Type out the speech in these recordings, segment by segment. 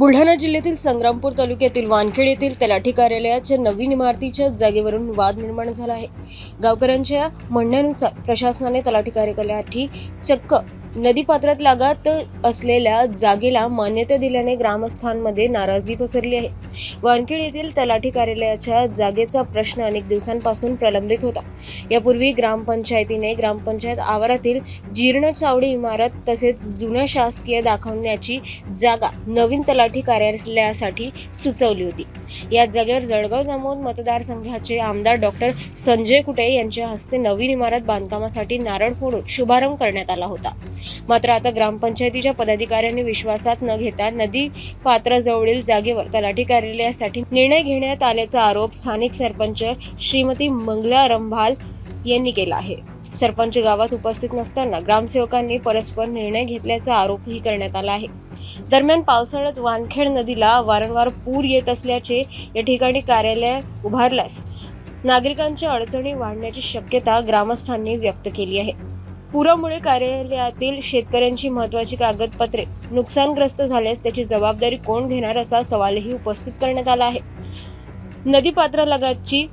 बुलढाणा जिल्ह्यातील संग्रामपूर तालुक्यातील वानखेड येथील तलाठी कार्यालयाच्या नवीन इमारतीच्या जागेवरून वाद निर्माण झाला आहे। गावकऱ्यांच्या म्हणण्यानुसार प्रशासनाने तलाठी कार्यालयासाठी चक्क नदीपात्रात लागत असलेल्या जागेला मान्यता दिल्याने ग्रामस्थांमध्ये नाराजगी पसरली आहे। वानखेड येथील तलाठी कार्यालयाच्या जागेचा प्रश्न अनेक दिवसांपासून प्रलंबित होता। यापूर्वी ग्रामपंचायतीने ग्रामपंचायत आवारातील जीर्ण चावडी इमारत तसेच जुन्या शासकीय दाखवण्याची जागा नवीन तलाठी कार्यालयासाठी सुचवली होती। या जागेवर जळगाव जामोद मतदारसंघाचे आमदार डॉक्टर संजय कुटे यांच्या हस्ते नवीन इमारत बांधकामासाठी नारळ फोडून शुभारंभ करण्यात आला होता। मात्र आता ग्रामपंचायतीच्या पदाधिकाऱ्यांनी विश्वासात न घेता नदी पात्राजवळील जागेवर तलाठी कार्यालयासाठी निर्णय घेण्यात आल्याचा आरोप स्थानिक सरपंच श्रीमती मंगला रंभाल यांनी केला आहे। सरपंच गावात उपस्थित नसताना ग्रामसेवकांनी परस्पर निर्णय घेतल्याचा आरोपही करण्यात आला आहे। दरम्यान पावसाळ्यात वानखेड नदीला वारंवार पूर येत असल्याचे या ठिकाणी कार्यालय उभारल्यास नागरिकांच्या अडचणी वाढण्याची शक्यता ग्रामस्थांनी व्यक्त केली आहे। पुरामुळे कार्यालयातील शेतकऱ्यांची महत्त्वाची कागदपत्रे नुकसानग्रस्त झाल्यास त्याची जबाबदारी कोण घेणार असा सवालही उपस्थित करण्यात आला आहे। नदीपात्रालगतची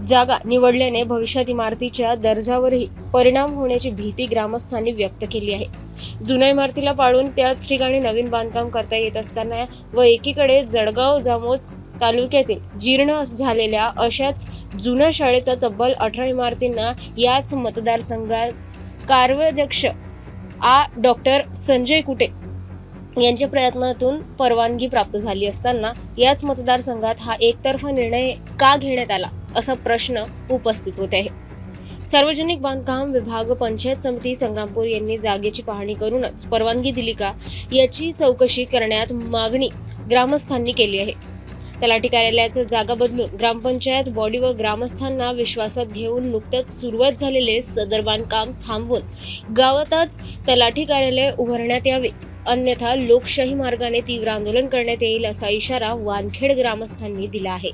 जागा निवडल्याने भविष्यात इमारतीच्या दर्जावरही परिणाम होण्याची भीती ग्रामस्थांनी व्यक्त केली आहे। जुन्या इमारतीला पाडून त्याच ठिकाणी नवीन बांधकाम करता येत असताना व एकीकडे जळगाव जामोद तालुक्यातील जीर्ण झालेल्या अशाच जुन्या शाळेचा तब्बल 18 इमारतींना याच मतदारसंघात कार्याध्यक्ष डॉक्टर संजय कुटे यांच्या प्रयत्नातून परवानगी प्राप्त झाली असताना याच मतदारसंघात हा एकतर्फा निर्णय का घेण्यात आला असा प्रश्न उपस्थित होत आहे। सार्वजनिक बांधकाम विभाग पंचायत समिती संग्रामपूर यांनी जागेची पाहणी करूनच परवानगी दिली का याची चौकशी करण्यात मागणी ग्रामस्थांनी केली आहे। तलाठी कार्यालयाचा जागा बदलून ग्रामपंचायत बॉडी व ग्रामस्थांना विश्वासात घेऊन नुकतेच सुरुवात झालेले सदर बांधकाम थांबवून गावातच तलाठी कार्यालय उभारण्यात यावे, अन्यथा लोकशाही मार्गाने तीव्र आंदोलन करण्यात येईल असा इशारा वानखेड ग्रामस्थांनी दिला आहे।